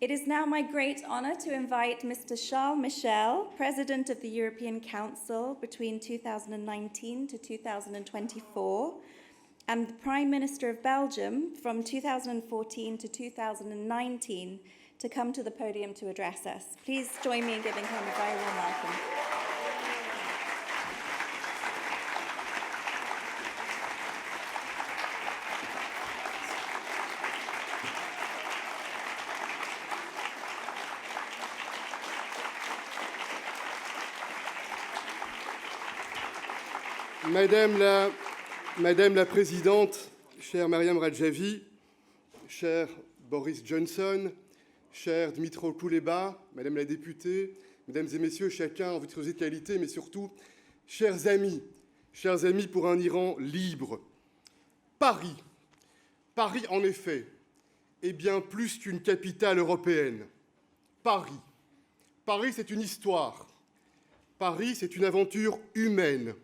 It is now my great honour to invite Mr. Charles Michel, President of the European Council between 2019 to 2024, and the Prime Minister of Belgium from 2014 to 2019 to come to the podium to address us. Please join me in giving him a very warm welcome. Madame la Présidente, chère Mariam Radjavi, cher Boris Johnson, cher Dmytro Kuleba, Madame la députée, Mesdames et Messieurs, chacun en votre qualité, mais surtout, chers amis pour un Iran libre. Paris en effet, est bien plus qu'une capitale européenne. Paris, c'est une histoire. Paris, c'est une aventure humaine.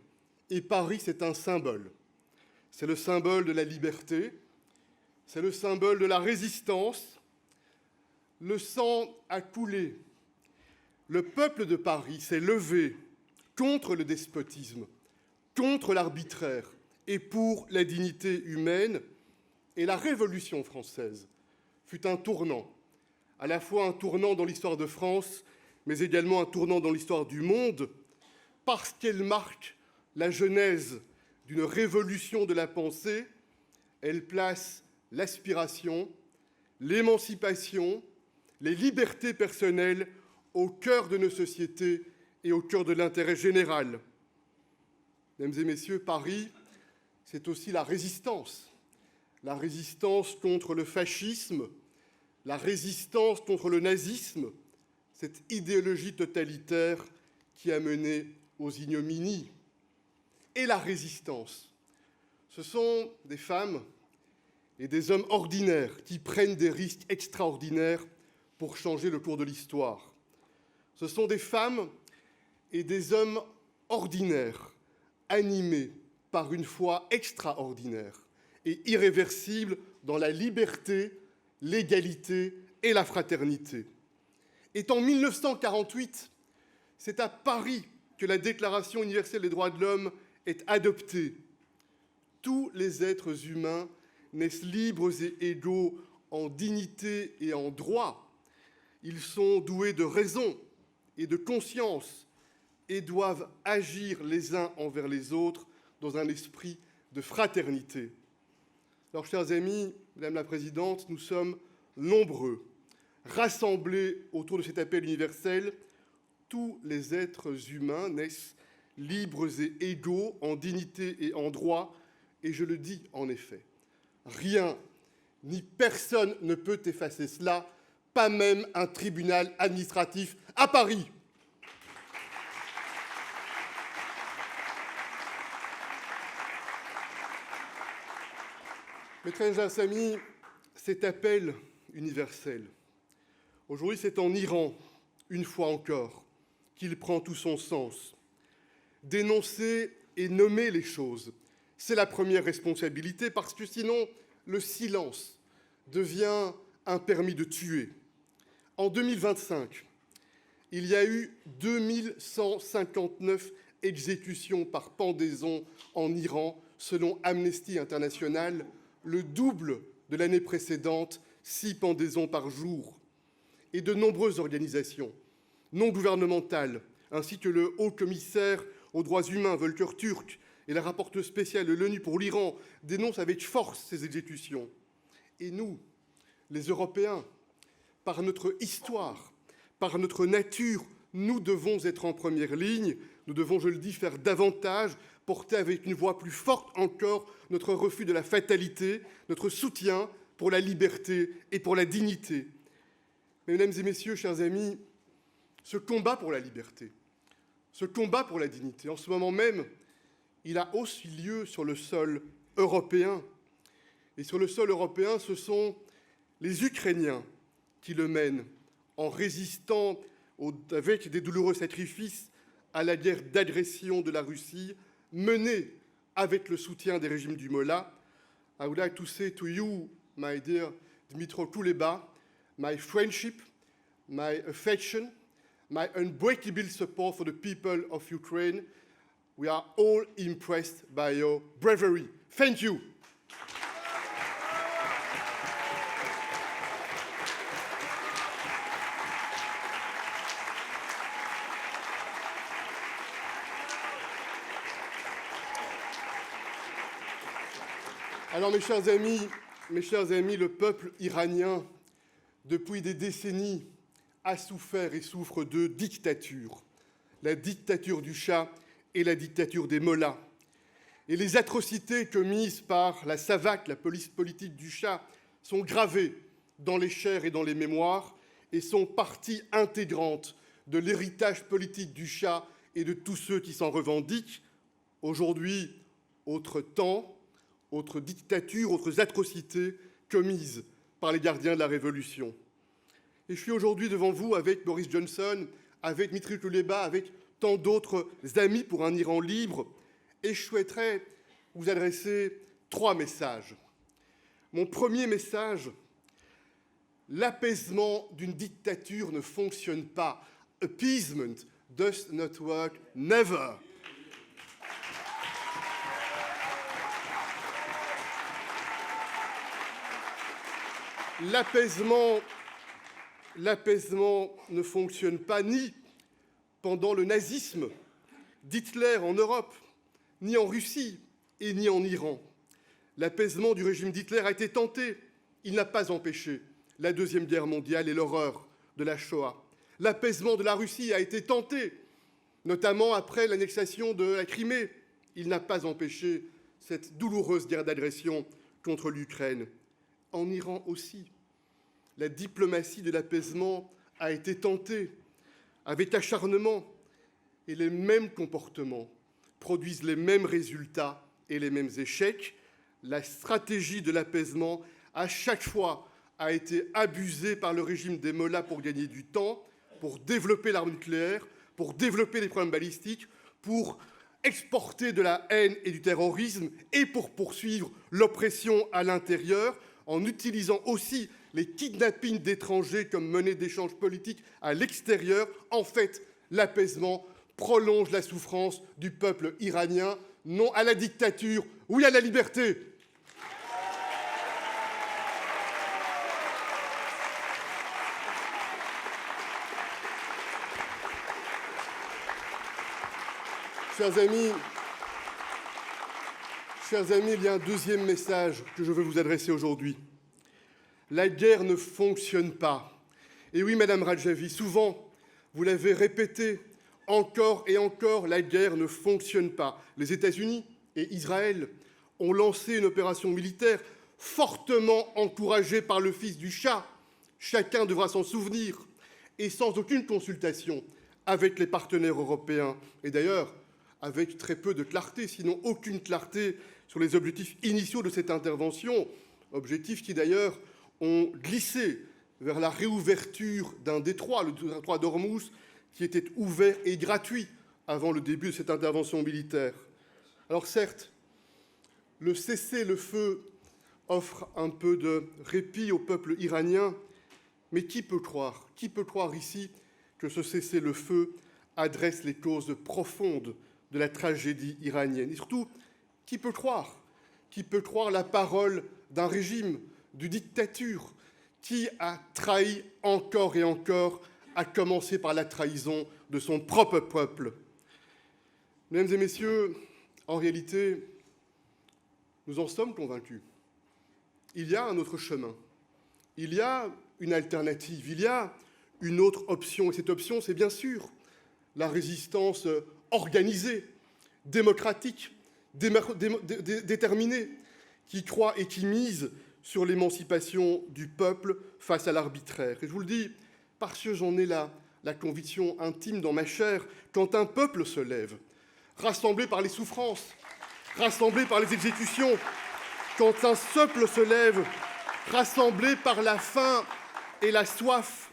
Et Paris, c'est un symbole. C'est le symbole de la liberté, c'est le symbole de la résistance. Le sang a coulé. Le peuple de Paris s'est levé contre le despotisme, contre l'arbitraire et pour la dignité humaine. Et la Révolution française fut un tournant, à la fois un tournant dans l'histoire de France, mais également un tournant dans l'histoire du monde, parce qu'elle marque la genèse d'une révolution de la pensée. Elle place l'aspiration, l'émancipation, les libertés personnelles au cœur de nos sociétés et au cœur de l'intérêt général. Mesdames et messieurs, Paris, c'est aussi la résistance contre le fascisme, la résistance contre le nazisme, cette idéologie totalitaire qui a mené aux ignominies. Et la résistance, ce sont des femmes et des hommes ordinaires qui prennent des risques extraordinaires pour changer le cours de l'histoire. Ce sont des femmes et des hommes ordinaires, animés par une foi extraordinaire et irréversible dans la liberté, l'égalité et la fraternité. Et en 1948, c'est à Paris que la Déclaration universelle des droits de l'homme est adoptée. Tous les êtres humains naissent libres et égaux en dignité et en droit. Ils sont doués de raison et de conscience et doivent agir les uns envers les autres dans un esprit de fraternité. Alors, chers amis, Madame la Présidente, nous sommes nombreux, rassemblés autour de cet appel universel. Tous les êtres humains naissent libres et égaux en dignité et en droit, et je le dis en effet, rien ni personne ne peut effacer cela, pas même un tribunal administratif à Paris. Mes très chers amis, cet appel universel, aujourd'hui c'est en Iran, une fois encore, qu'il prend tout son sens. Dénoncer et nommer les choses, c'est la première responsabilité, parce que sinon, le silence devient un permis de tuer. En 2025, il y a eu 2159 exécutions par pendaison en Iran, selon Amnesty International, le double de l'année précédente, 6 pendaisons par jour. Et de nombreuses organisations non gouvernementales, ainsi que le haut-commissaire aux droits humains, Volker Türk, et la rapporteure spéciale de l'ONU pour l'Iran dénoncent avec force ces exécutions. Et nous, les Européens, par notre histoire, par notre nature, nous devons être en première ligne. Nous devons, je le dis, faire davantage, porter avec une voix plus forte encore notre refus de la fatalité, notre soutien pour la liberté et pour la dignité. Mesdames et messieurs, chers amis, ce combat pour la liberté, ce combat pour la dignité, en ce moment même, il a aussi lieu sur le sol européen. Et sur le sol européen, ce sont les Ukrainiens qui le mènent en résistant avec des douloureux sacrifices à la guerre d'agression de la Russie, menée avec le soutien des régimes du Mollah. I would like to say to you, my dear Dmytro Kuleba, my friendship, my affection, my unbreakable support for the people of Ukraine. We are all impressed by your bravery. Thank you. Alors, mes chers amis, le peuple iranien, depuis des décennies, a souffert et souffre de dictature. La dictature du Shah et la dictature des mollahs. Et les atrocités commises par la SAVAK, la police politique du Shah, sont gravées dans les chairs et dans les mémoires et sont partie intégrante de l'héritage politique du Shah et de tous ceux qui s'en revendiquent. Aujourd'hui, autre temps, autres dictatures, autres atrocités commises par les gardiens de la Révolution. Et je suis aujourd'hui devant vous avec Boris Johnson, avec Dmitry Kuleba, avec tant d'autres amis pour un Iran libre, et je souhaiterais vous adresser 3 messages. Mon premier message, l'apaisement d'une dictature ne fonctionne pas. Appeasement does not work, never. L'apaisement ne fonctionne pas ni pendant le nazisme d'Hitler en Europe, ni en Russie et ni en Iran. L'apaisement du régime d'Hitler a été tenté. Il n'a pas empêché la Deuxième Guerre mondiale et l'horreur de la Shoah. L'apaisement de la Russie a été tenté, notamment après l'annexation de la Crimée. Il n'a pas empêché cette douloureuse guerre d'agression contre l'Ukraine. En Iran aussi, la diplomatie de l'apaisement a été tentée avec acharnement, et les mêmes comportements produisent les mêmes résultats et les mêmes échecs. La stratégie de l'apaisement, à chaque fois, a été abusée par le régime des mollahs pour gagner du temps, pour développer l'arme nucléaire, pour développer des problèmes balistiques, pour exporter de la haine et du terrorisme et pour poursuivre l'oppression à l'intérieur, en utilisant aussi les kidnappings d'étrangers comme monnaie d'échange politique à l'extérieur. En fait, l'apaisement prolonge la souffrance du peuple iranien. Non à la dictature, oui à la liberté. Chers amis, il y a un deuxième message que je veux vous adresser aujourd'hui. La guerre ne fonctionne pas. Et oui, Madame Radjavi, souvent, vous l'avez répété, encore et encore, la guerre ne fonctionne pas. Les États-Unis et Israël ont lancé une opération militaire fortement encouragée par le fils du Shah. Chacun devra s'en souvenir, et sans aucune consultation avec les partenaires européens. Et d'ailleurs, avec très peu de clarté, sinon aucune clarté sur les objectifs initiaux de cette intervention, objectifs qui d'ailleurs ont glissé vers la réouverture d'un détroit, le détroit d'Ormuz, qui était ouvert et gratuit avant le début de cette intervention militaire. Alors certes, le cessez-le-feu offre un peu de répit au peuple iranien, mais qui peut croire ici que ce cessez-le-feu adresse les causes profondes de la tragédie iranienne? Et surtout, qui peut croire la parole d'un régime, d'une dictature, qui a trahi encore et encore, à commencer par la trahison de son propre peuple? Mesdames et messieurs, en réalité, nous en sommes convaincus. Il y a un autre chemin, il y a une alternative, il y a une autre option. Et cette option, c'est bien sûr la résistance organisée, démocratique, déterminée, qui croit et qui mise sur l'émancipation du peuple face à l'arbitraire. Et je vous le dis, parce que j'en ai la conviction intime dans ma chair, quand un peuple se lève, rassemblé par les souffrances, rassemblé par les exécutions, quand un peuple se lève, rassemblé par la faim et la soif,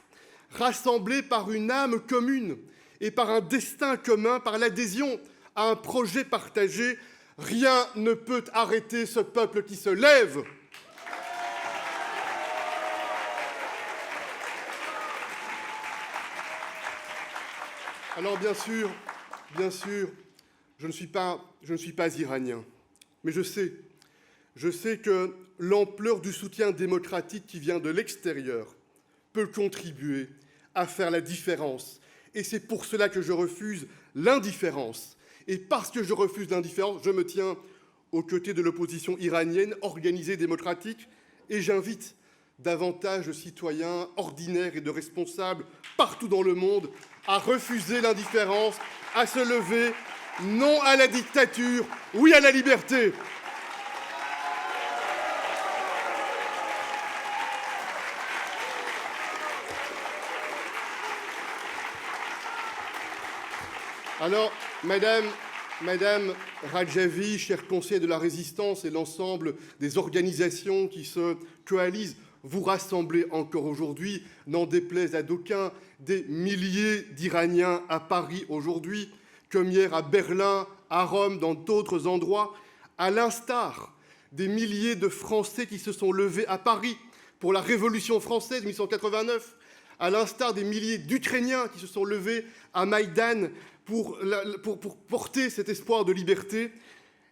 rassemblé par une âme commune et par un destin commun, par l'adhésion à un projet partagé, rien ne peut arrêter ce peuple qui se lève. Alors bien sûr, je ne suis pas iranien, mais je sais que l'ampleur du soutien démocratique qui vient de l'extérieur peut contribuer à faire la différence. Et c'est pour cela que je refuse l'indifférence. Et parce que je refuse l'indifférence, je me tiens aux côtés de l'opposition iranienne organisée démocratique et j'invite davantage de citoyens ordinaires et de responsables partout dans le monde à refuser l'indifférence, à se lever, non à la dictature, oui à la liberté. Alors, Madame Rajavi, cher conseiller de la Résistance et l'ensemble des organisations qui se coalisent, vous rassemblez encore aujourd'hui, n'en déplaise à d'aucuns, des milliers d'Iraniens à Paris aujourd'hui, comme hier à Berlin, à Rome, dans d'autres endroits, à l'instar des milliers de Français qui se sont levés à Paris pour la Révolution française 1889, à l'instar des milliers d'Ukrainiens qui se sont levés à Maïdan pour porter cet espoir de liberté.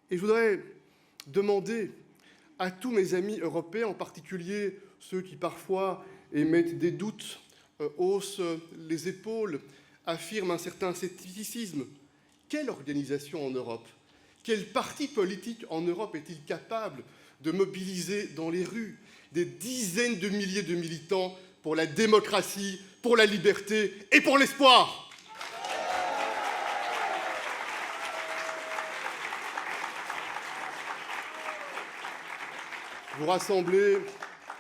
Et je voudrais demander à tous mes amis européens, en particulier ceux qui parfois émettent des doutes, haussent les épaules, affirment un certain scepticisme, quelle organisation en Europe, quel parti politique en Europe est-il capable de mobiliser dans les rues des dizaines de milliers de militants pour la démocratie, pour la liberté et pour l'espoir ? Vous rassemblez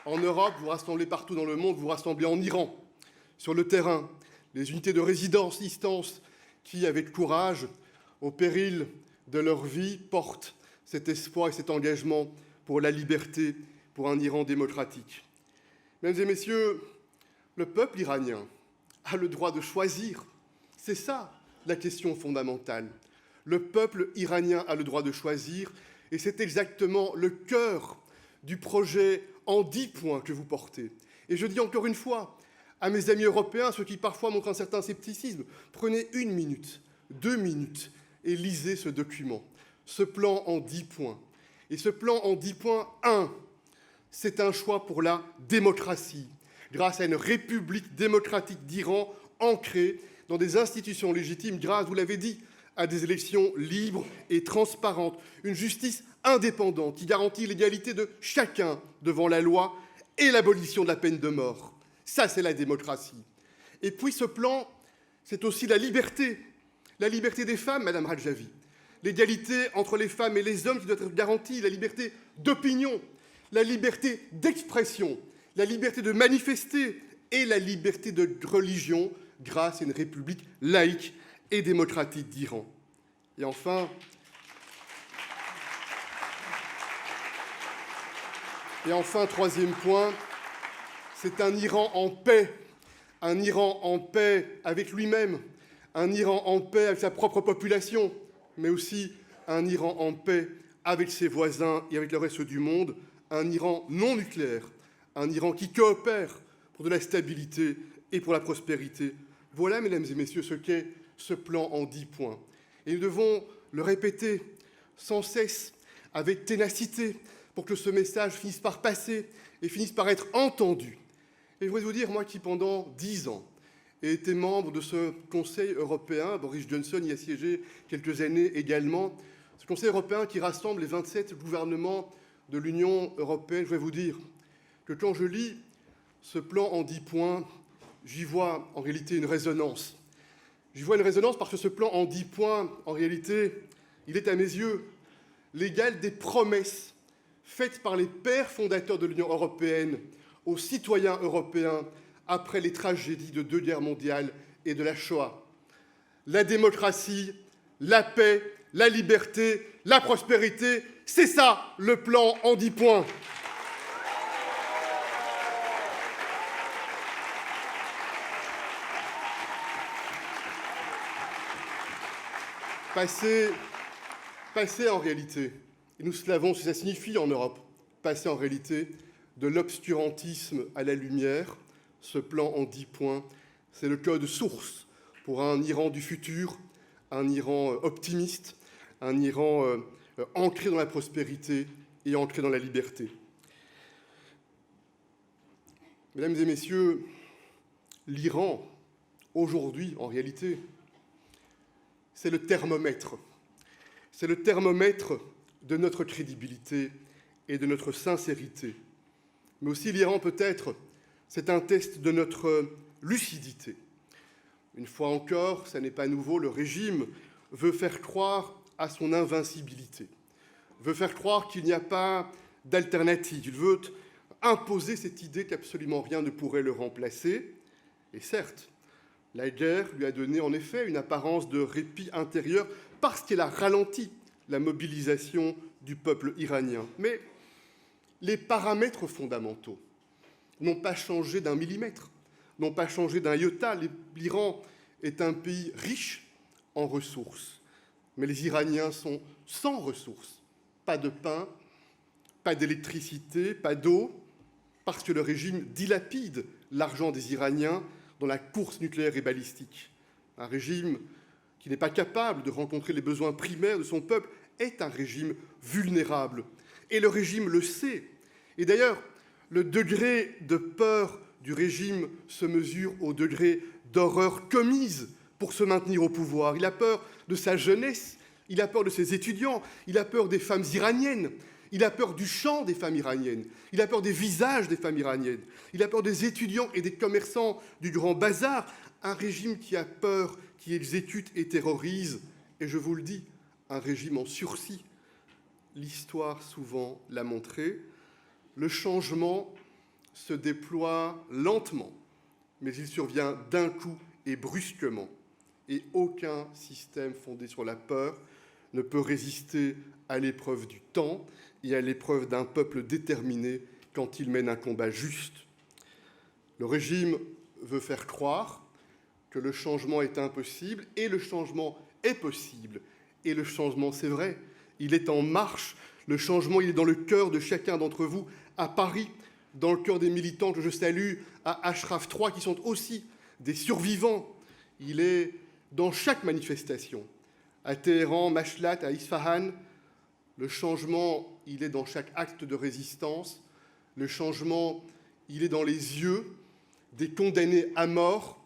en Europe, vous rassemblez partout dans le monde, vous rassemblez en Iran, sur le terrain, les unités de résistance qui, avec courage, au péril de leur vie, portent cet espoir et cet engagement pour la liberté, pour un Iran démocratique. Mesdames et messieurs, le peuple iranien a le droit de choisir. C'est ça la question fondamentale. Le peuple iranien a le droit de choisir et c'est exactement le cœur du projet en 10 points que vous portez. Et je dis encore une fois à mes amis européens, ceux qui parfois montrent un certain scepticisme, prenez 1 minute, 2 minutes et lisez ce document, ce plan en 10 points. Et ce plan en 10 points, 1, c'est un choix pour la démocratie, grâce à une république démocratique d'Iran ancrée dans des institutions légitimes, grâce, vous l'avez dit, à des élections libres et transparentes, une justice indépendante qui garantit l'égalité de chacun devant la loi et l'abolition de la peine de mort. Ça, c'est la démocratie. Et puis ce plan, c'est aussi la liberté des femmes, Madame Rajavi, l'égalité entre les femmes et les hommes qui doit être garantie, la liberté d'opinion, la liberté d'expression, la liberté de manifester et la liberté de religion grâce à une république laïque et démocratique d'Iran. Et enfin, troisième point, c'est un Iran en paix avec lui-même, un Iran en paix avec sa propre population, mais aussi un Iran en paix avec ses voisins et avec le reste du monde, un Iran non nucléaire, un Iran qui coopère pour de la stabilité et pour la prospérité. Voilà, mesdames et messieurs, ce qu'est ce plan en 10 points. Et nous devons le répéter sans cesse, avec ténacité, pour que ce message finisse par passer et finisse par être entendu. Et je voudrais vous dire, moi qui pendant 10 ans ai été membre de ce Conseil européen, Boris Johnson y a siégé quelques années également, ce Conseil européen qui rassemble les 27 gouvernements de l'Union européenne, je voudrais vous dire que quand je lis ce plan en 10 points, j'y vois en réalité une résonance. J'y vois une résonance parce que ce plan en 10 points, en réalité, il est à mes yeux l'égal des promesses faites par les pères fondateurs de l'Union européenne aux citoyens européens après les tragédies de 2 guerres mondiales et de la Shoah. La démocratie, la paix, la liberté, la prospérité, c'est ça le plan en 10 points. Passer en réalité, et nous savons ce que ça signifie en Europe, passer en réalité de l'obscurantisme à la lumière, ce plan en 10 points, c'est le code source pour un Iran du futur, un Iran optimiste, un Iran ancré dans la prospérité et ancré dans la liberté. Mesdames et messieurs, l'Iran, aujourd'hui, en réalité, c'est le thermomètre. C'est le thermomètre de notre crédibilité et de notre sincérité. Mais aussi l'Iran, peut-être, c'est un test de notre lucidité. Une fois encore, ça n'est pas nouveau, le régime veut faire croire à son invincibilité, veut faire croire qu'il n'y a pas d'alternative. Il veut imposer cette idée qu'absolument rien ne pourrait le remplacer. Et certes, la guerre lui a donné en effet une apparence de répit intérieur parce qu'elle a ralenti la mobilisation du peuple iranien. Mais les paramètres fondamentaux n'ont pas changé d'un millimètre, n'ont pas changé d'un iota. L'Iran est un pays riche en ressources, mais les Iraniens sont sans ressources. Pas de pain, pas d'électricité, pas d'eau, parce que le régime dilapide l'argent des Iraniens dans la course nucléaire et balistique. Un régime qui n'est pas capable de rencontrer les besoins primaires de son peuple est un régime vulnérable. Et le régime le sait. Et d'ailleurs, le degré de peur du régime se mesure au degré d'horreur commise pour se maintenir au pouvoir. Il a peur de sa jeunesse, il a peur de ses étudiants, il a peur des femmes iraniennes, il a peur du chant des femmes iraniennes, il a peur des visages des femmes iraniennes, il a peur des étudiants et des commerçants du Grand Bazar. Un régime qui a peur, qui exécute et terrorise, et je vous le dis, un régime en sursis. L'histoire souvent l'a montré. Le changement se déploie lentement, mais il survient d'un coup et brusquement. Et aucun système fondé sur la peur ne peut résister à l'épreuve du temps et à l'épreuve d'un peuple déterminé quand il mène un combat juste. Le régime veut faire croire que le changement est impossible, et le changement est possible. Et le changement, c'est vrai, il est en marche. Le changement, il est dans le cœur de chacun d'entre vous, à Paris, dans le cœur des militants que je salue, à Ashraf 3, qui sont aussi des survivants. Il est dans chaque manifestation, à Téhéran, Mashhad, à Isfahan. Le changement, il est dans chaque acte de résistance. Le changement, il est dans les yeux des condamnés à mort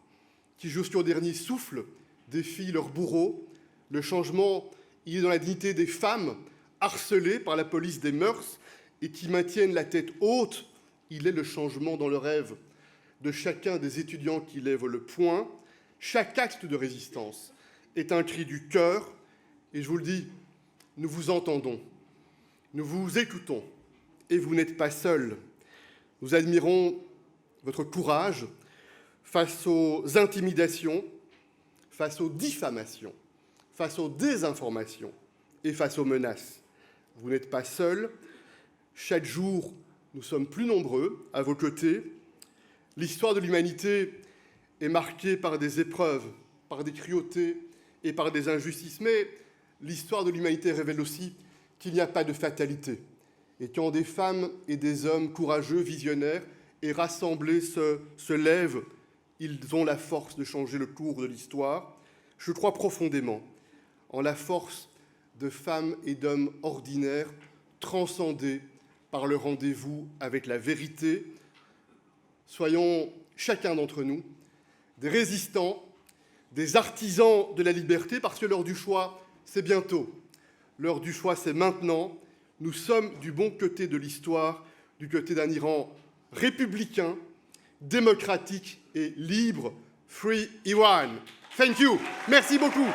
qui, jusqu'au dernier souffle, défient leurs bourreaux. Le changement, il est dans la dignité des femmes harcelées par la police des mœurs et qui maintiennent la tête haute. Il est le changement dans le rêve de chacun des étudiants qui lèvent le poing. Chaque acte de résistance est un cri du cœur. Et je vous le dis, nous vous entendons, nous vous écoutons, et vous n'êtes pas seuls. Nous admirons votre courage face aux intimidations, face aux diffamations, face aux désinformations et face aux menaces. Vous n'êtes pas seuls. Chaque jour, nous sommes plus nombreux à vos côtés. L'histoire de l'humanité est marquée par des épreuves, par des cruautés et par des injustices. Mais l'histoire de l'humanité révèle aussi qu'il n'y a pas de fatalité. Et quand des femmes et des hommes courageux, visionnaires et rassemblés se lèvent, ils ont la force de changer le cours de l'histoire. Je crois profondément en la force de femmes et d'hommes ordinaires, transcendés par le rendez-vous avec la vérité. Soyons, chacun d'entre nous, des résistants, des artisans de la liberté, parce que l'heure du choix, c'est bientôt. L'heure du choix, c'est maintenant. Nous sommes du bon côté de l'histoire, du côté d'un Iran républicain, démocratique et libre. Free Iran. Thank you. Merci beaucoup.